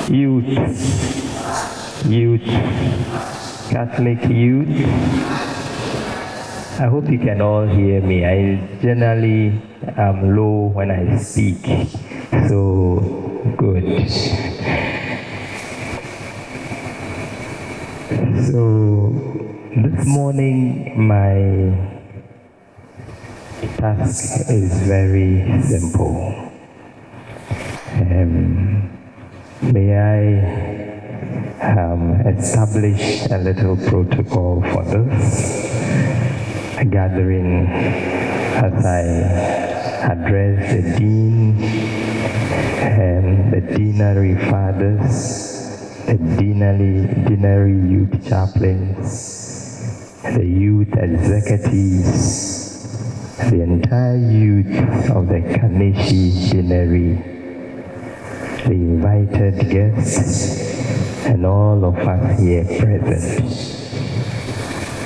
youth, Catholic youth. I hope you can all hear me. I generally am low when I speak, so good. So this morning my task is very simple. May I establish a little protocol for this gathering as I address the dean and the deanery fathers, the deanery youth chaplains, the youth executives, the entire youth of the Kaneshie deanery, the invited guests, and all of us here present.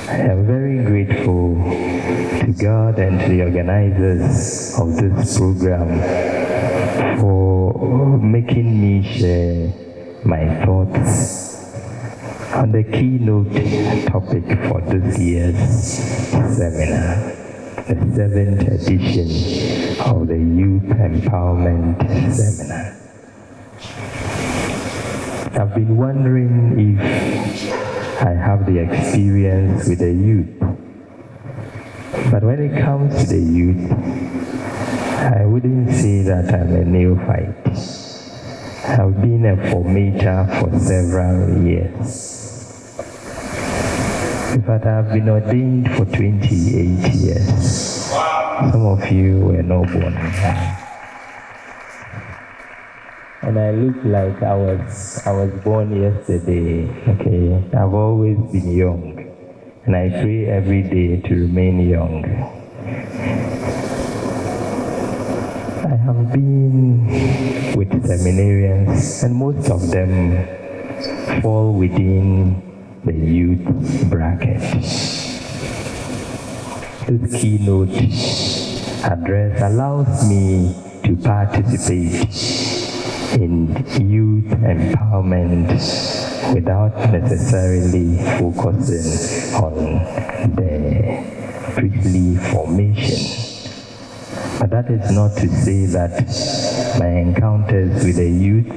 I am very grateful to God and to the organizers of this program for making me share my thoughts on the keynote topic for this year's seminar, the 7th edition of the Youth Empowerment Seminar. I've been wondering if I have the experience with the youth. But when it comes to the youth, I wouldn't say that I'm a neophyte. I've been a formator for several years. In fact, I've been ordained for 28 years. Some of you were not born. And I look like I was born yesterday. Okay, I've always been young, and I pray every day to remain young. I have been with seminarians, and most of them fall within the youth bracket. This keynote address allows me to participate in youth empowerment without necessarily focusing on the priestly formation. But that is not to say that my encounters with the youth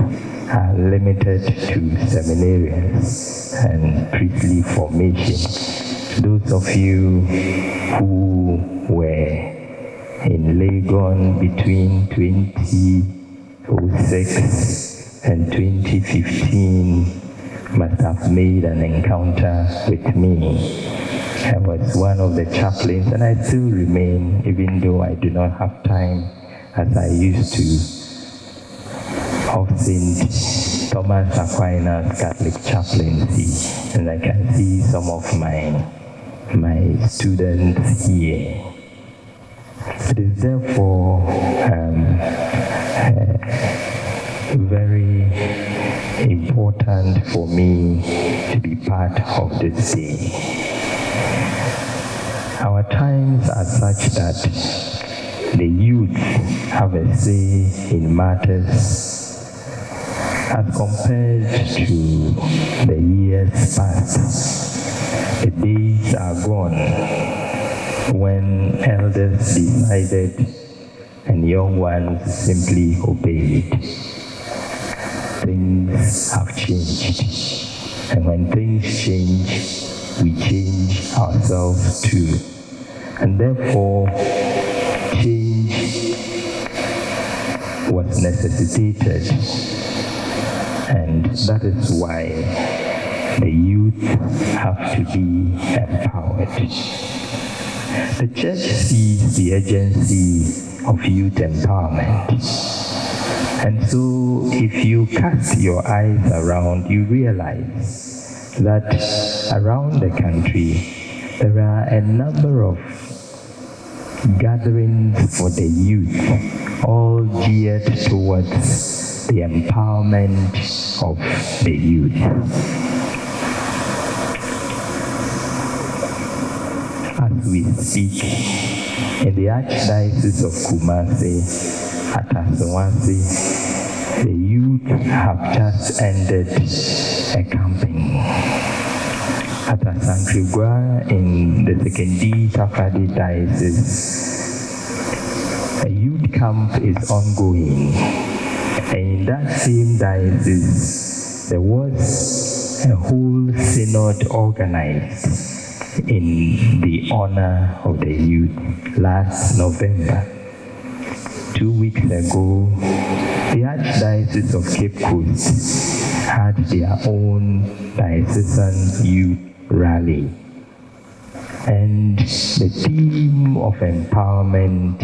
are limited to seminarians and priestly formation. Those of you who were in Legon between 2006 and 2015 must have made an encounter with me. I was one of the chaplains, and I still remain, even though I do not have time as I used to, of St. Thomas Aquinas Catholic chaplaincy. And I can see some of my students here. It is therefore very important for me to be part of this day. Our times are such that the youth have a say in matters as compared to the years past. The days are gone when elders decided and young ones simply obeyed. Things have changed, and when things change, we change ourselves too. And therefore, change was necessitated, and that is why the youth have to be empowered. The church sees the urgency of youth empowerment. And so if you cast your eyes around, you realize that around the country, there are a number of gatherings for the youth, all geared towards the empowerment of the youth. As we speak, in the Archdiocese of Kumasi, Atasawasi, The youth have just ended a camping at Asankrigwa in the Sekendi Safadi Diocese. A youth camp is ongoing, and in that same diocese, there was a whole synod organized in the honor of the youth last November. 2 weeks ago, the Archdiocese of Cape Coast had their own diocesan youth rally. And the theme of empowerment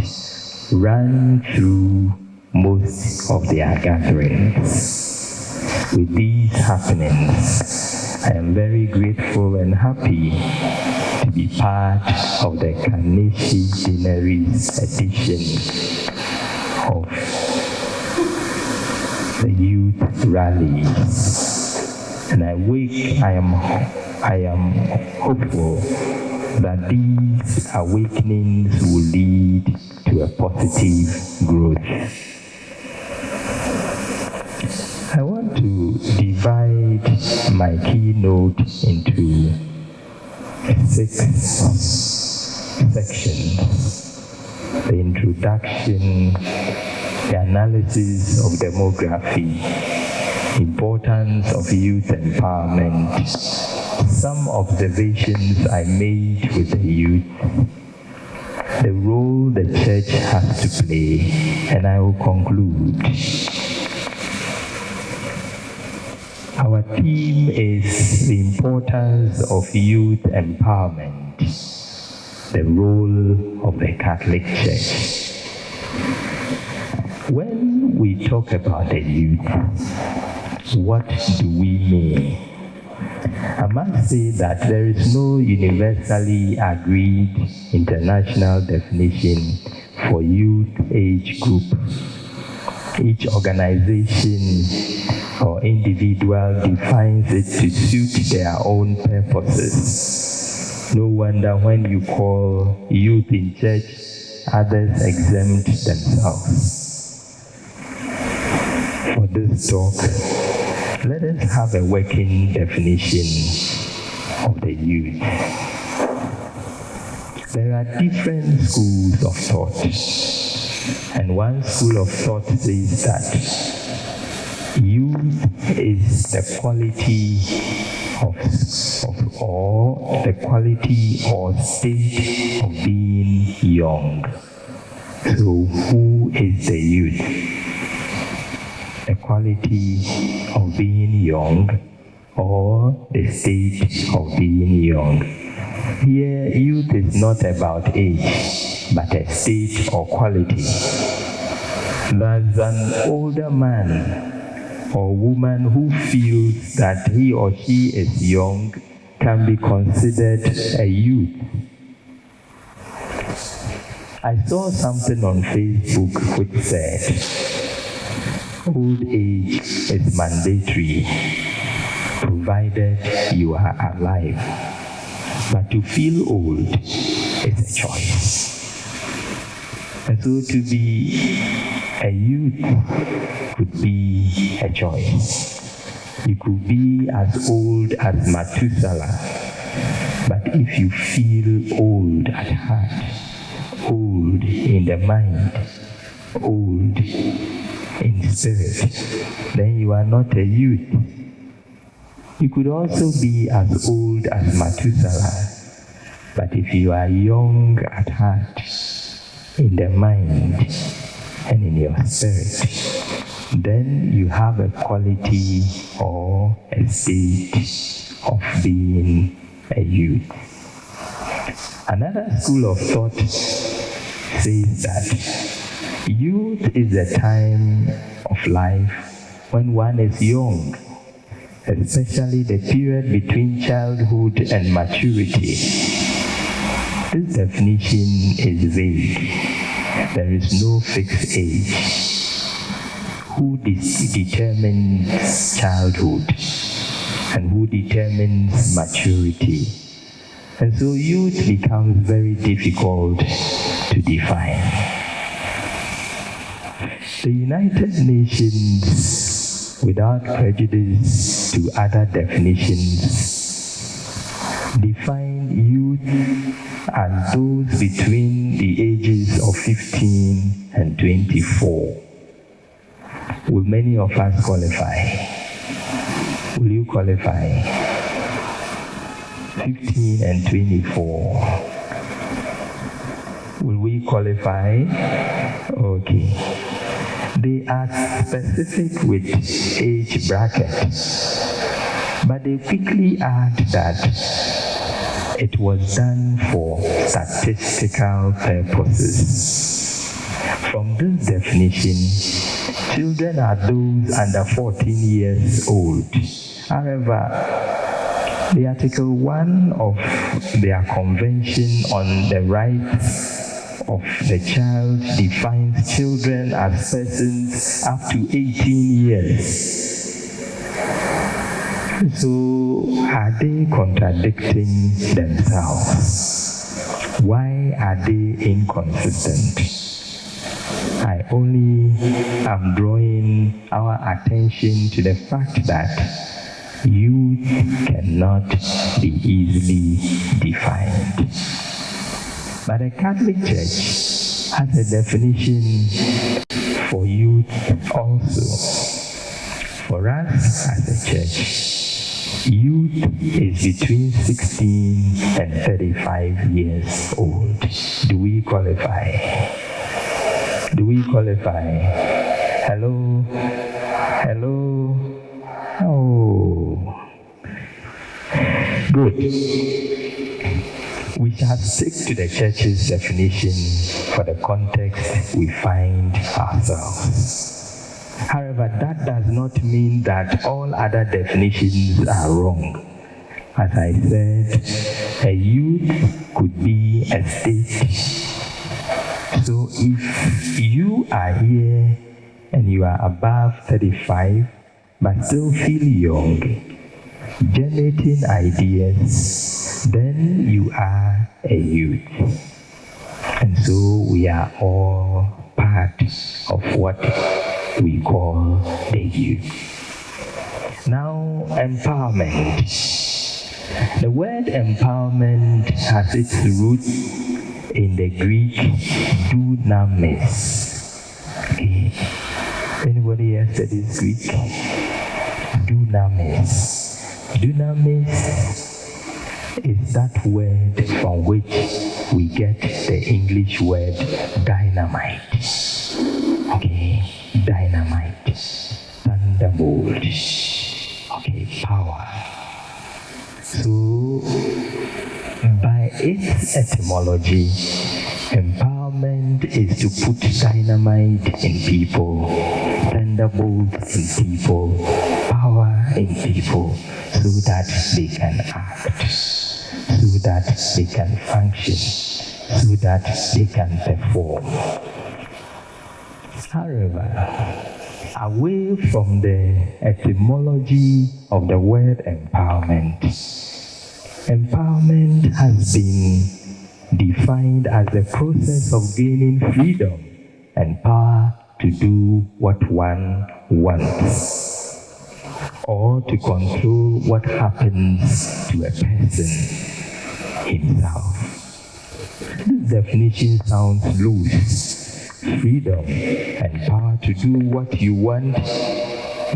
ran through most of their gatherings. With these happenings, I am very grateful and happy to be part of the Kaneshi Deanery's edition of the youth rallies. And I am hopeful that these awakenings will lead to a positive growth. I want to divide my keynote into 6 sections. The introduction, the analysis of demography, importance of youth empowerment, some observations I made with the youth, the role the church has to play, and I will conclude. Our theme is the importance of youth empowerment, the role of the Catholic Church. When we talk about the youth, what do we mean? I must say that there is no universally agreed international definition for youth age group. Each organization or individual defines it to suit their own purposes. No wonder when you call youth in church, others exempt themselves. For this talk, let us have a working definition of the youth. There are different schools of thought, and one school of thought says that youth is the quality or state of being young. So who is the youth? The quality of being young or the state of being young. Here, youth is not about age, but a state or quality. Thus, an older man or woman who feels that he or she is young can be considered a youth. I saw something on Facebook which said, old age is mandatory, provided you are alive. But to feel old is a choice. And so to be a youth could be a choice. You could be as old as Methuselah, but if you feel old at heart, old in the mind, old in spirit, then you are not a youth. You could also be as old as Methuselah, but if you are young at heart, in the mind, and in your spirit, then you have a quality or a state of being a youth. Another school of thought says that youth is a time of life when one is young, especially the period between childhood and maturity. This definition is vague. There is no fixed age. Who determines childhood and who determines maturity? And so youth becomes very difficult to define. The United Nations, without prejudice to other definitions, define youth as those between the ages of 15 and 24. Will many of us qualify? Will you qualify? 15 and 24. Will we qualify? Okay. They are specific with age bracket, but they quickly add that it was done for statistical purposes. From this definition, children are those under 14 years old. However, the Article 1 of their Convention on the Rights of the Child defines children as persons up to 18 years. So, are they contradicting themselves? Why are they inconsistent? I only am drawing our attention to the fact that youth cannot be easily defined. But the Catholic Church has a definition for youth also. For us as a church, youth is between 16 and 35 years old. Do we qualify? Do we qualify? Hello? Hello? Oh. Good. We shall stick to the church's definition for the context we find ourselves. However, that does not mean that all other definitions are wrong. As I said, a youth could be a state. So if you are here and you are above 35 but still feel young, generating ideas, then you are a youth. And so we are all part of what we call the youth. Now, empowerment. The word empowerment has its root in the Greek dunamis. Okay. Anybody here studies Greek? Dunamis. Dunamis is that word from which we get the English word dynamite. Okay, dynamite, thunderbolt. Okay, power. So, by its etymology, empowerment is to put dynamite in people, thunderbolt in people, power in people, so that they can act, so that they can function, so that they can perform. However, away from the etymology of the word empowerment, empowerment has been defined as the process of gaining freedom and power to do what one wants, or to control what happens to a person himself. This definition sounds loose. Freedom and power to do what you want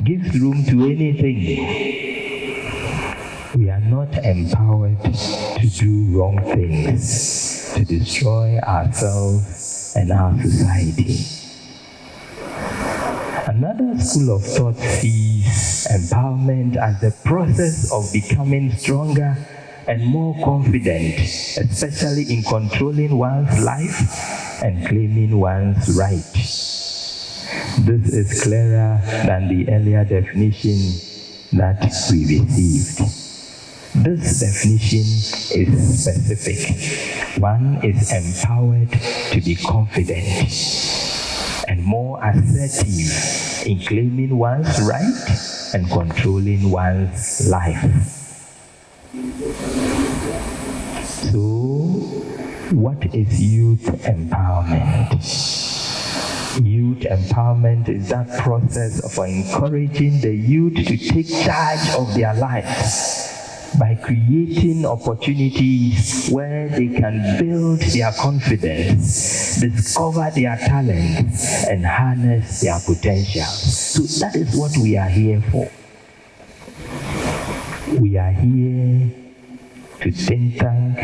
gives room to anything. We are not empowered to do wrong things, to destroy ourselves and our society. Another school of thought sees empowerment as the process of becoming stronger and more confident, especially in controlling one's life and claiming one's right. This is clearer than the earlier definition that we received. This definition is specific. One is empowered to be confident and more assertive in claiming one's right and controlling one's life. So, what is youth empowerment? Youth empowerment is that process of encouraging the youth to take charge of their lives by creating opportunities where they can build their confidence, discover their talents, and harness their potential. So that is what we are here for. We are here to think tank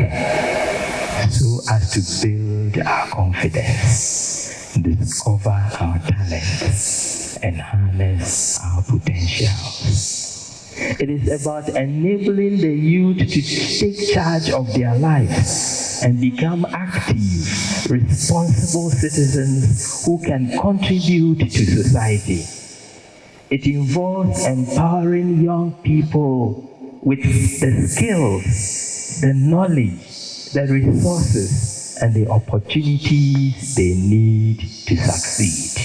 so as to build our confidence, discover our talents, and harness our potentials. It is about enabling the youth to take charge of their lives and become active, responsible citizens who can contribute to society. It involves empowering young people with the skills, the knowledge, the resources, and the opportunities they need to succeed.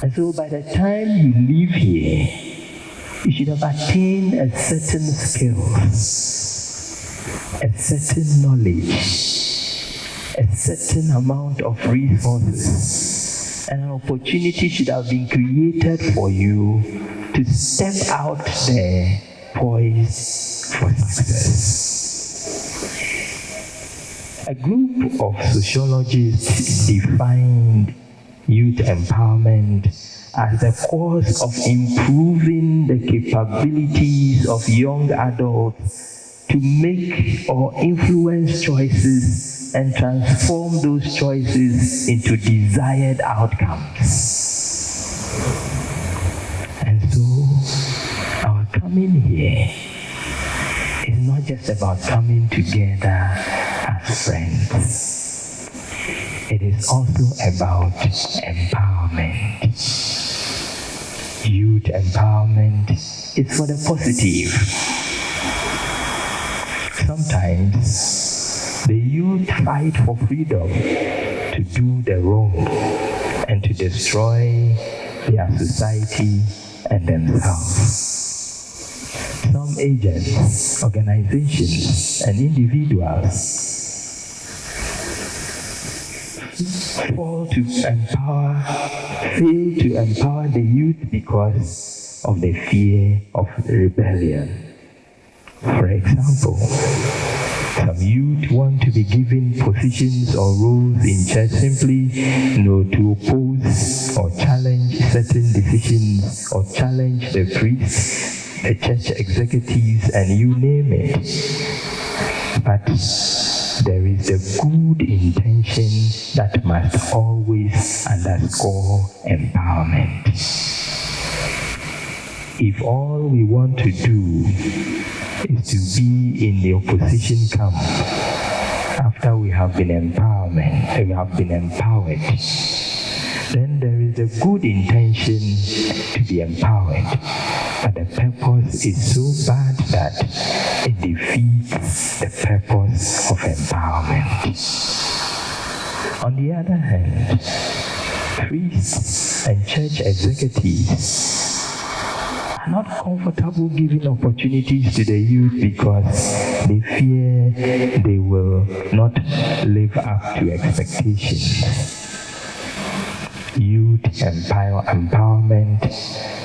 And so by the time you leave here, you should have attained a certain skills, a certain knowledge, a certain amount of resources, and an opportunity should have been created for you to step out there poised for success. A group of sociologists defined youth empowerment as the cause of improving the capabilities of young adults to make or influence choices and transform those choices into desired outcomes. And so, our coming here is not just about coming together as friends. It is also about empowerment. Youth empowerment is for the positive. Sometimes the youth fight for freedom to do the wrong and to destroy their society and themselves. Some agents, organizations, and individuals fail to empower the youth because of the fear of rebellion. For example, some youth want to be given positions or roles in church simply to oppose or challenge certain decisions or challenge the priests, the church executives, and you name it. But there is the good intention that must always underscore empowerment. If all we want to do is to be in the opposition camp after we have been empowered, then there is a good intention to be empowered, but the purpose is so bad that it defeats the purpose of empowerment. On the other hand, priests and church executives are not comfortable giving opportunities to the youth because they fear they will not live up to expectations. Youth empowerment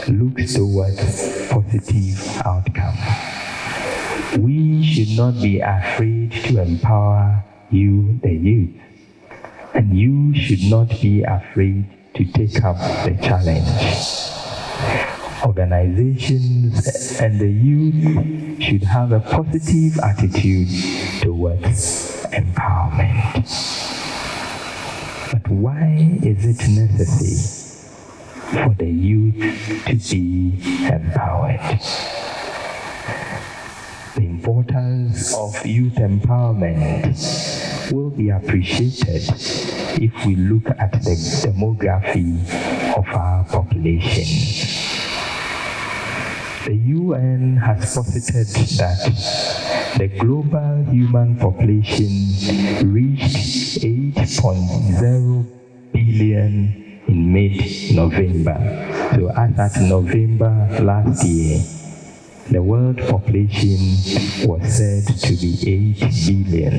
looks towards positive outcome. We should not be afraid to empower you, the youth. And you should not be afraid to take up the challenge. Organizations and the youth should have a positive attitude towards empowerment. But why is it necessary for the youth to be empowered? The importance of youth empowerment will be appreciated if we look at the demography of our population. The UN has posited that the global human population reached 8.0 billion in mid-November. So as at November last year, the world population was said to be 8 billion.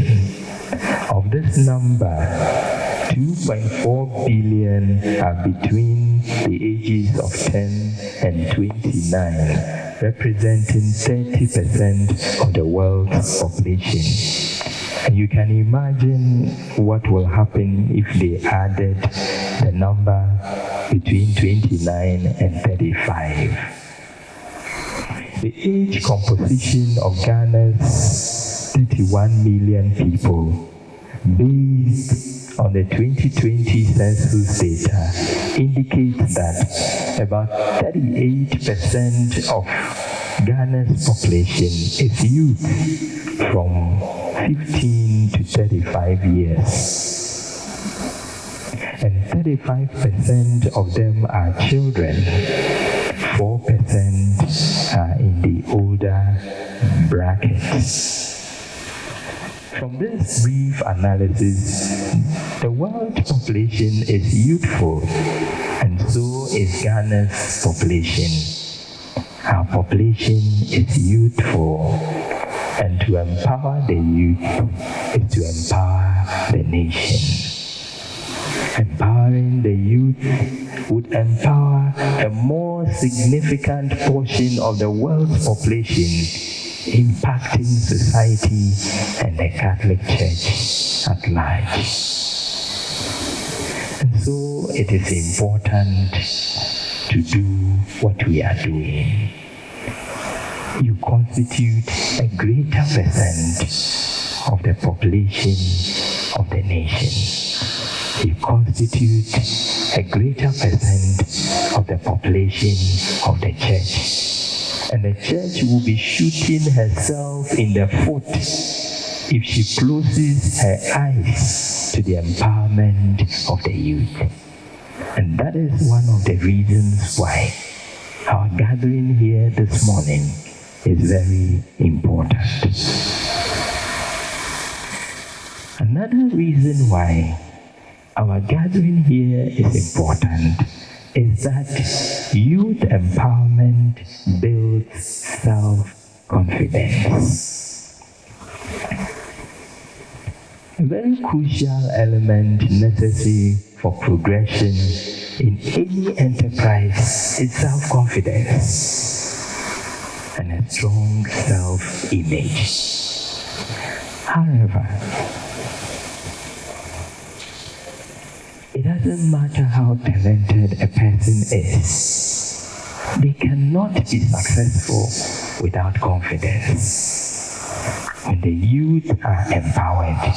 Of this number, 2.4 billion are between the ages of 10 and 29, representing 30% of the world's population. And you can imagine what will happen if they added the number between 29 and 35. The age composition of Ghana's 31 million people, based on the 2020 census data, indicates that about 38% of Ghana's population is youth from 15 to 35 years. And 35% of them are children. 4% are in the older brackets. From this brief analysis, the world population is youthful, and so is Ghana's population. Our population is youthful, and to empower the youth is to empower the nation. Empowering the youth would empower a more significant portion of the world's population, impacting society and the Catholic Church at large. And so it is important to do what we are doing. You constitute a greater percent of the population of the nation. You constitute a greater percent of the population of the church. And the church will be shooting herself in the foot if she closes her eyes to the empowerment of the youth. And that is one of the reasons why our gathering here this morning is very important. Another reason why our gathering here is important is that youth empowerment builds self-confidence. A very crucial element necessary for progression in any enterprise is self-confidence and a strong self-image. However, it doesn't matter how talented a person is, they cannot be successful without confidence. When the youth are empowered,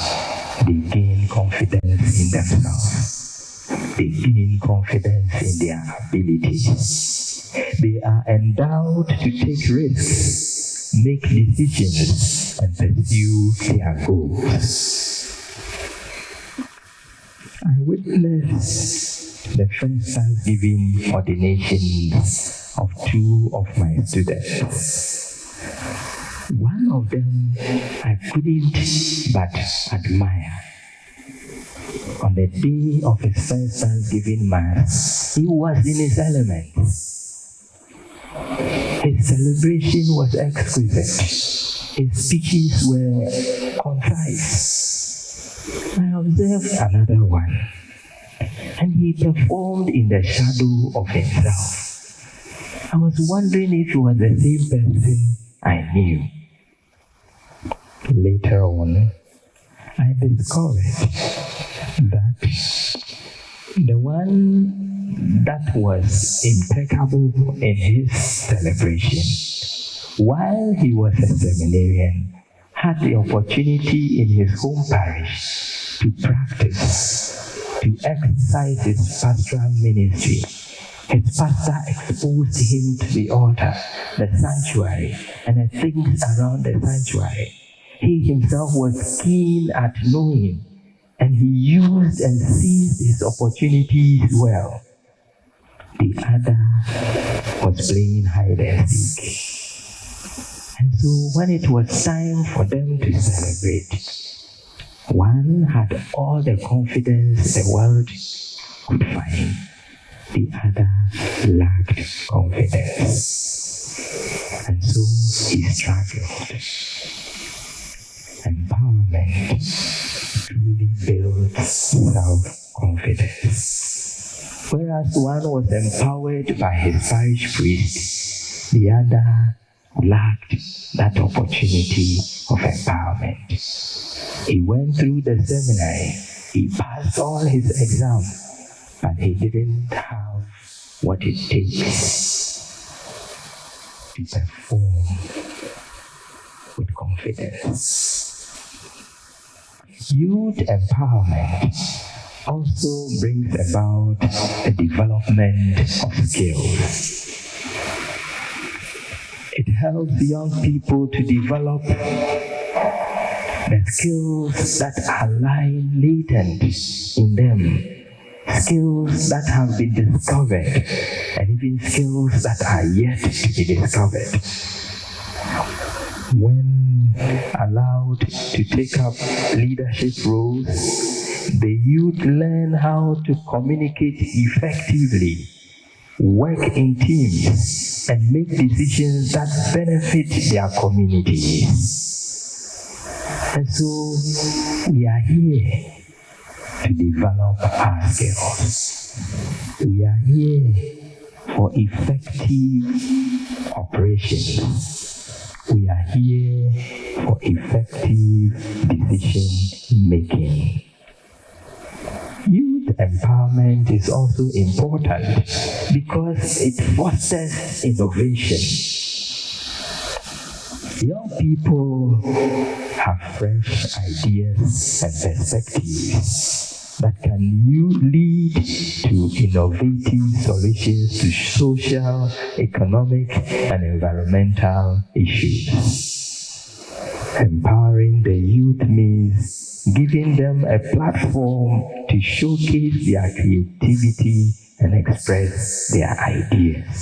they gain confidence in themselves. They gain confidence in their abilities. They are endowed to take risks, make decisions, and pursue their goals. I witnessed the first Thanksgiving ordinations of two of my students. One of them I couldn't but admire. On the day of his first Thanksgiving Mass, he was in his element. His celebration was exquisite. His speeches were concise. I observed another one, and he performed in the shadow of himself. I was wondering if he was the same person I knew. Later on, I discovered that the one that was impeccable in his celebration, while he was a seminarian, had the opportunity in his home parish to practice, to exercise his pastoral ministry. His pastor exposed him to the altar, the sanctuary, and the things around the sanctuary. He himself was keen at knowing, and he used and seized his opportunities well. The other was playing hide and seek. And so when it was time for them to celebrate, one had all the confidence the world could find. The other lacked confidence. And so he struggled. Empowerment truly builds self-confidence. confidence. Whereas one was empowered by his parish priest, the other lacked that opportunity of empowerment. He went through the seminary, he passed all his exams, but he didn't have what it takes to perform with confidence. Youth empowerment also brings about the development of skills. It helps young people to develop the skills that are lying latent in them, skills that have been discovered, and even skills that are yet to be discovered. When allowed to take up leadership roles, the youth learn how to communicate effectively, work in teams, and make decisions that benefit their communities. And so we are here to develop our skills. We are here for effective operations. We are here for effective decision making. Youth empowerment is also important because it fosters innovation. Young people have fresh ideas and perspectives that can lead to innovative solutions to social, economic, and environmental issues. Empowering the youth means giving them a platform to showcase their creativity and express their ideas.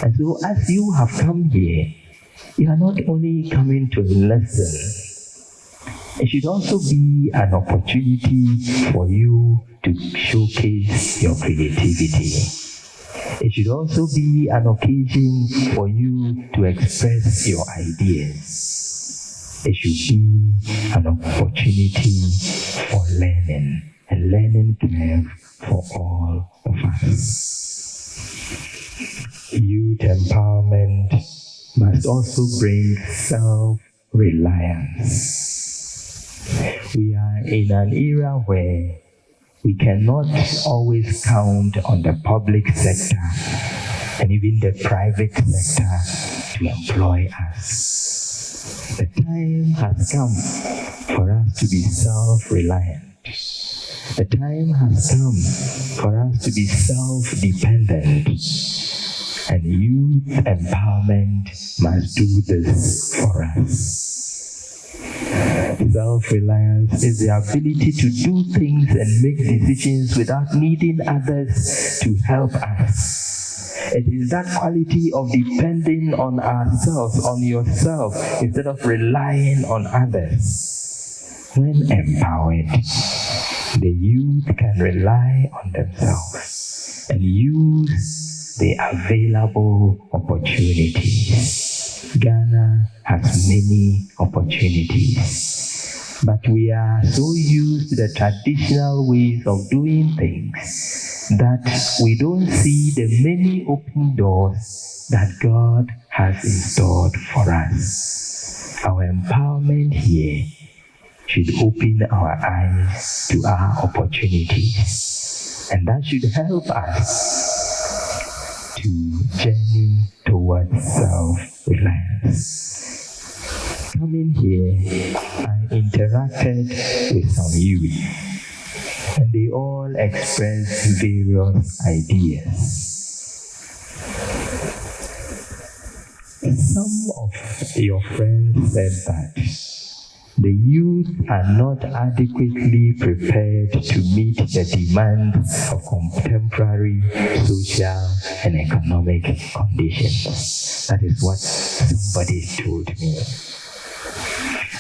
And so as you have come here, you are not only coming to listen, it should also be an opportunity for you to showcase your creativity. It should also be an occasion for you to express your ideas. It should be an opportunity for learning, a learning curve for all of us. Youth empowerment must also bring self-reliance. We are in an era where we cannot always count on the public sector and even the private sector to employ us. The time has come for us to be self-reliant. The time has come for us to be self-dependent. And youth empowerment must do this for us. Self-reliance is the ability to do things and make decisions without needing others to help us. It is that quality of depending on ourselves, on yourself, instead of relying on others. When empowered, the youth can rely on themselves and use the available opportunities. Ghana has many opportunities, but we are so used to the traditional ways of doing things that we don't see the many open doors that God has installed for us. Our empowerment here should open our eyes to our opportunities, and that should help us to journey towards self-reliance. Coming here, I interacted with some youth, and they all expressed various ideas. Some of your friends said that the youth are not adequately prepared to meet the demands of contemporary social and economic conditions. That is what somebody told me.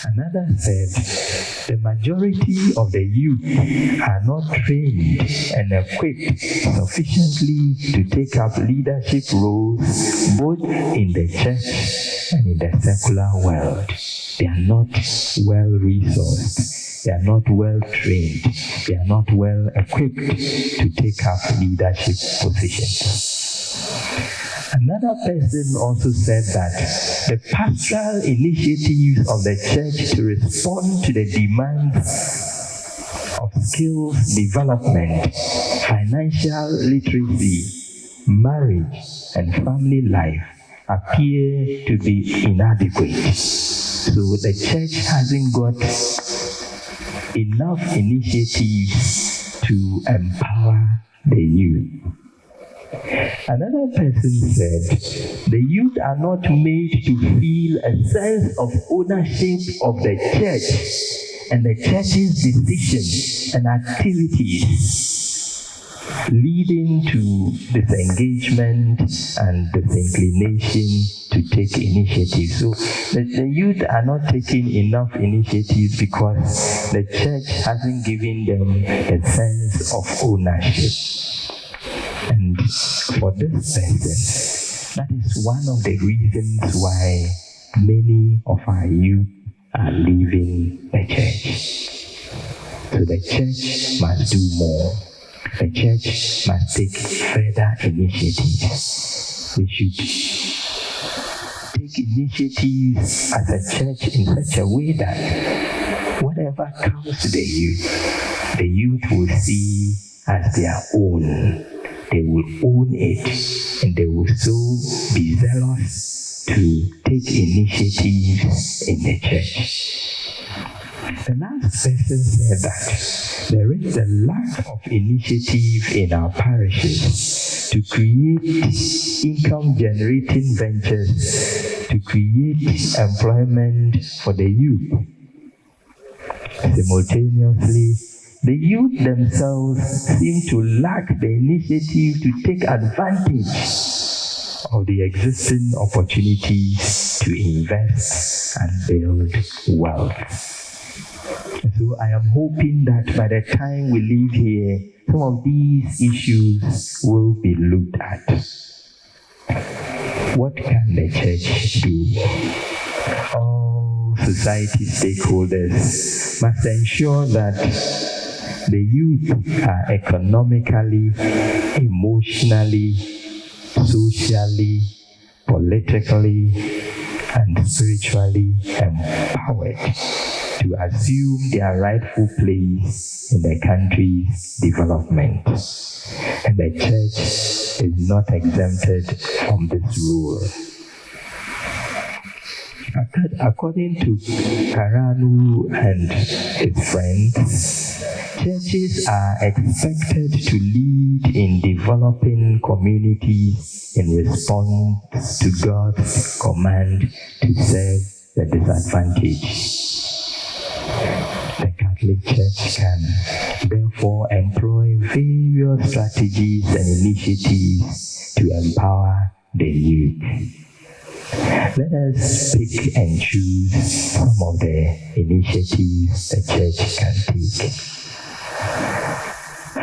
Another said, the majority of the youth are not trained and equipped sufficiently to take up leadership roles both in the church and in the secular world. They are not well resourced they are not well trained, they are not well equipped to take up leadership positions. Another person also said that the pastoral initiatives of the church to respond to the demands of skills development, financial literacy, marriage, and family life appear to be inadequate. So the church hasn't got enough initiatives to empower the youth. Another person said, the youth are not made to feel a sense of ownership of the church and the church's decisions and activities, leading to disengagement and disinclination to take initiative. So the youth are not taking enough initiatives because the church hasn't given them a sense of ownership. And for this person, that is one of the reasons why many of our youth are leaving the church. So the church must do more. The church must take further initiatives. We should take initiatives as a church in such a way that whatever comes to the youth will see as their own. They will own it, and they will so be zealous to take initiatives in the church. The last person said that there is a lack of initiative in our parishes to create income-generating ventures, to create employment for the youth. Simultaneously, the youth themselves seem to lack the initiative to take advantage of the existing opportunities to invest and build wealth. So I am hoping that by the time we leave here, some of these issues will be looked at. What can the church do? All society stakeholders must ensure that the youth are economically, emotionally, socially, politically, and spiritually empowered to assume their rightful place in the country's development. And the church is not exempted from this rule. According to Karanu and his friends, churches are expected to lead in developing communities in response to God's command to serve the disadvantaged. The Catholic Church can therefore employ various strategies and initiatives to empower the youth. Let us pick and choose some of the initiatives the church can take.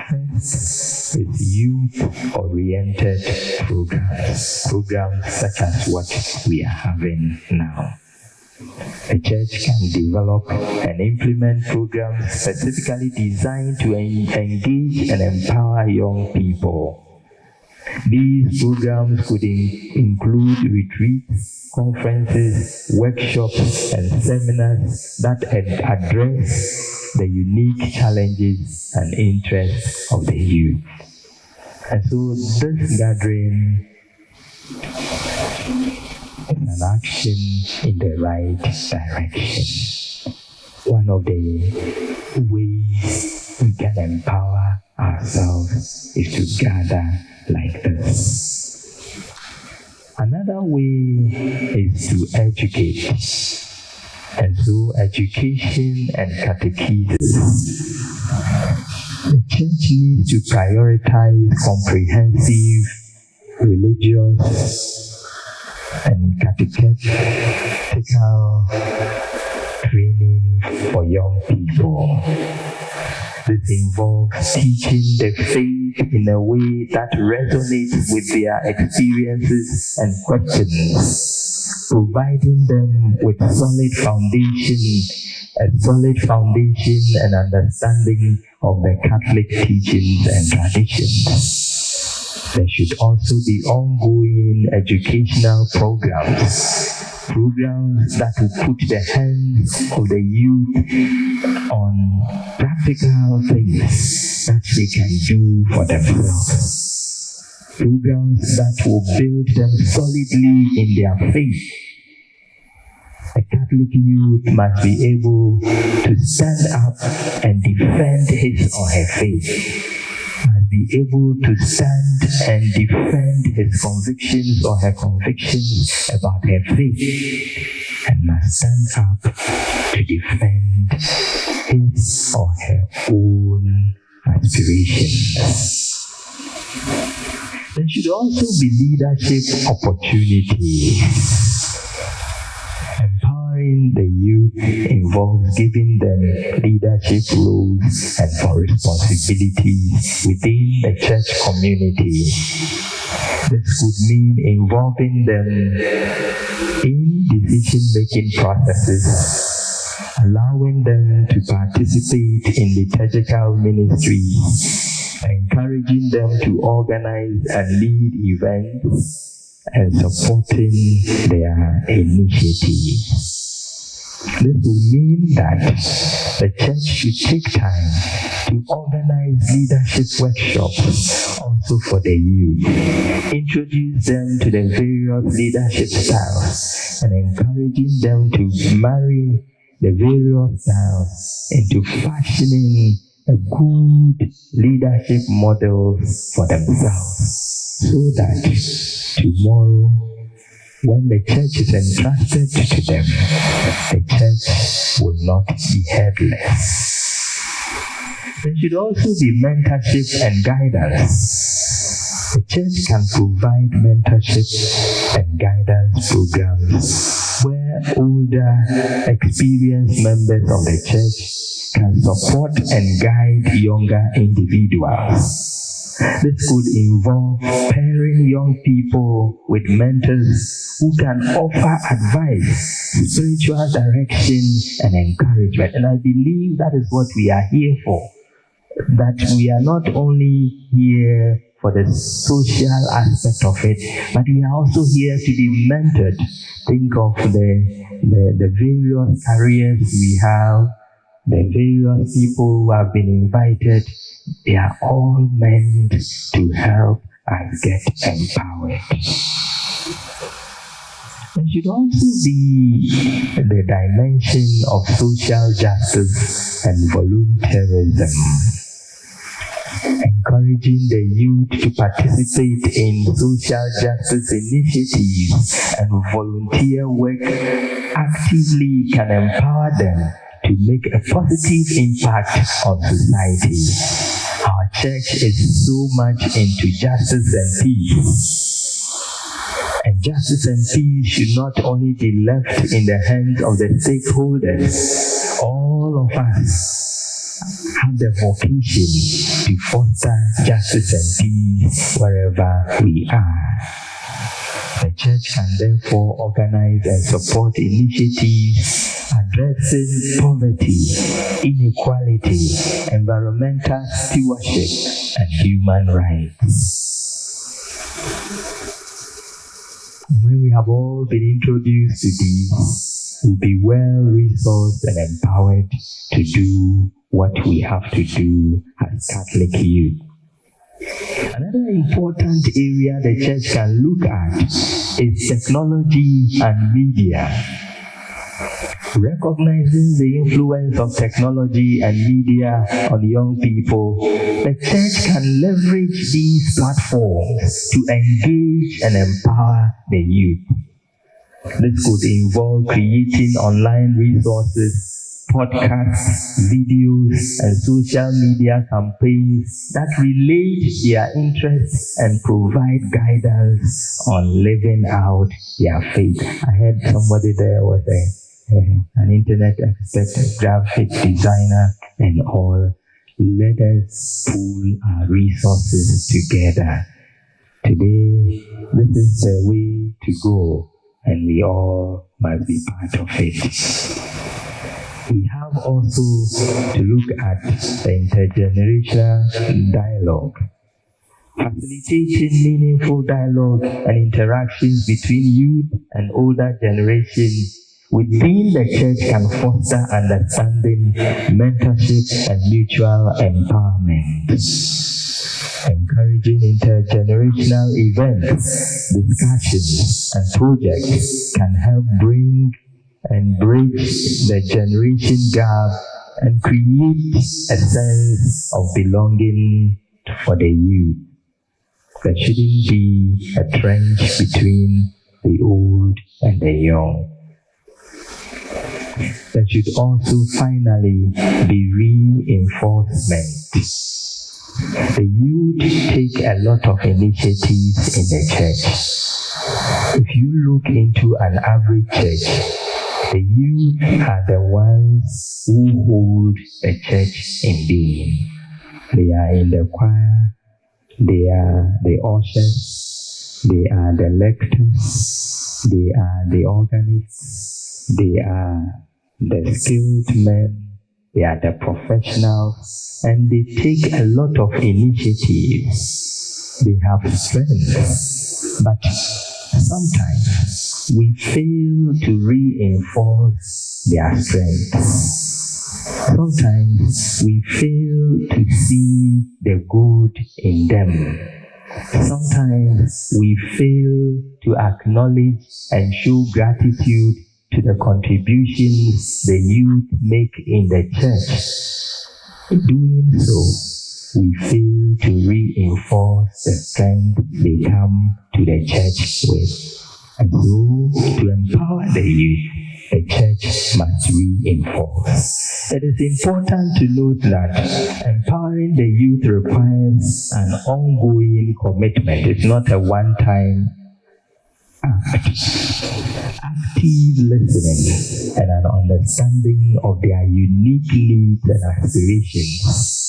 First is youth-oriented programs such as what we are having now. The church can develop and implement programs specifically designed to engage and empower young people. These programs could include retreats, conferences, workshops, and seminars that address the unique challenges and interests of the youth. And so this gathering is an action in the right direction. One of the ways we can empower ourselves is to gather like this. Another way is to educate. And so education and catechism. The church needs to prioritize comprehensive religious and catechetical training for young people. This involves teaching the faith in a way that resonates with their experiences and questions, providing them with solid foundation a solid foundation and understanding of the Catholic teachings and traditions. There should also be ongoing educational programs that will put the hands of the youth on practical things that they can do for themselves. Programs that will build them solidly in their faith. The Catholic youth must be able to stand up and defend his or her faith. Must be able to stand and defend his convictions or her convictions about her faith, and must stand up to defend his or her own aspirations. There should also be leadership opportunities. Empowering the youth involves giving them leadership roles and responsibilities within the church community. This could mean involving them in decision-making processes, allowing them to participate in liturgical ministry, encouraging them to organize and lead events, and supporting their initiatives. This will mean that the church should take time to organize leadership workshops also for the youth, introduce them to the various leadership styles, and encouraging them to marry the various styles into fashioning a good leadership model for themselves, so that tomorrow, when the church is entrusted to them, the church will not be headless. There should also be mentorship and guidance. The church can provide mentorship and guidance programs where older, experienced members of the church can support and guide younger individuals. This could involve pairing young people with mentors who can offer advice, spiritual direction, and encouragement. And I believe that is what we are here for. That we are not only here for the social aspect of it, but we are also here to be mentored. Think of the various careers we have, the various people who have been invited. They are all meant to help us get empowered. There should also be the dimension of social justice and volunteerism, encouraging the youth to participate in social justice initiatives and volunteer work actively can empower them to make a positive impact on society. Our church is so much into justice and peace. And justice and peace should not only be left in the hands of the stakeholders. All of us have the vocation to foster justice and peace wherever we are. The church can therefore organize and support initiatives addressing poverty, inequality, environmental stewardship, and human rights. When we have all been introduced to these, we'll be well resourced and empowered to do what we have to do as Catholic youth. Another important area the church can look at is technology and media. Recognizing the influence of technology and media on young people, the church can leverage these platforms to engage and empower the youth. This could involve creating online resources, podcasts, videos, and social media campaigns that relate their interests and provide guidance on living out their faith. I heard somebody there was an internet expert, graphic designer, and all. Let us pool our resources together. Today, this is the way to go, and we all must be part of it. We have also to look at the intergenerational dialogue, facilitating meaningful dialogue and interactions between youth and older generations within the church can foster understanding, mentorship, and mutual empowerment. Encouraging intergenerational events, discussions, and projects can help bring and bridge the generation gap and create a sense of belonging for the youth. There shouldn't be a trench between the old and the young. There should also finally be reinforcement. The youth take a lot of initiatives in the church. If you look into an average church, the youth are the ones who hold the church in being. They are in the choir, they are the ushers, they are the lectors, they are the organists, they are the skilled men, they are the professionals, and they take a lot of initiatives. They have strength, but sometimes we fail to reinforce their strengths. Sometimes we fail to see the good in them. Sometimes we fail to acknowledge and show gratitude to the contributions the youth make in the church. In doing so, we fail to reinforce the strength they come to the church with. And so, to empower the youth, the church must reinforce. It is important to note that empowering the youth requires an ongoing commitment. It's not a one-time act. Active listening and an understanding of their unique needs and aspirations.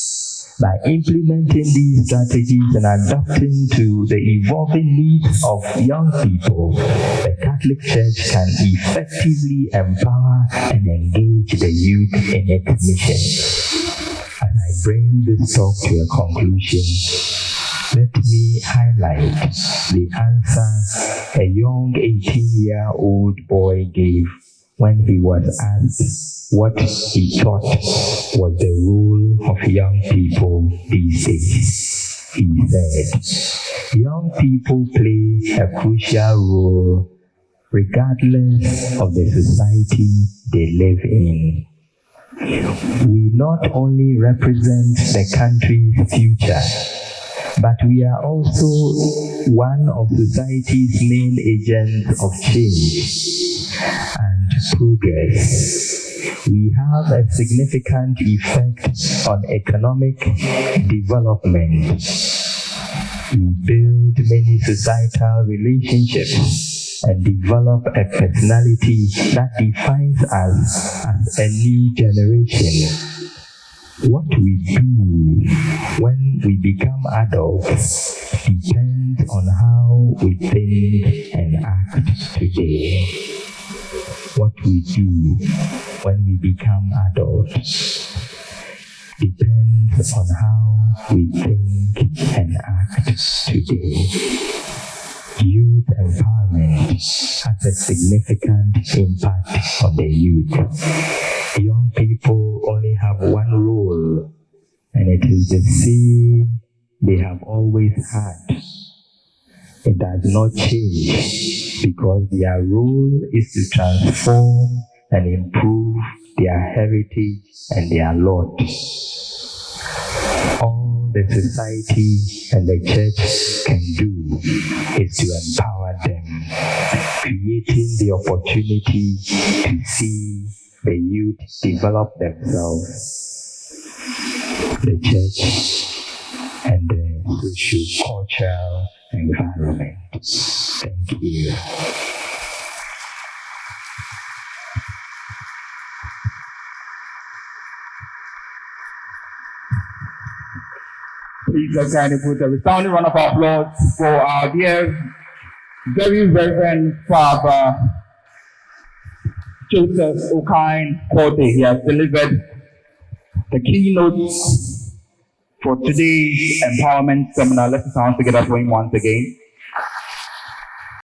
By implementing these strategies and adapting to the evolving needs of young people, the Catholic Church can effectively empower and engage the youth in its mission. As I bring this talk to a conclusion, let me highlight the answer a young 18-year-old boy gave when he was asked what he thought was the role of young people these days. He said, young people play a crucial role regardless of the society they live in. We not only represent the country's future, but we are also one of society's main agents of change and progress. We have a significant effect on economic development. We build many societal relationships and develop a personality that defines us as a new generation. What we do when we become adults depends on how we think and act today. What we do when we become adults depends on how we think and act today. Youth empowerment has a significant impact on the youth. Young people only have one role, and it is the same they have always had. It does not change because their role is to transform and improve their heritage and their lot. All the society and the church can do is to empower them, creating the opportunity to see the youth develop themselves, the church, and the socio-cultural environment. Thank you. Please let's kindly put a resounding round of applause for our dear, very Reverend Father Joseph Okine Quote. He has delivered the keynotes for today's empowerment seminar. Let's sound together for him once again.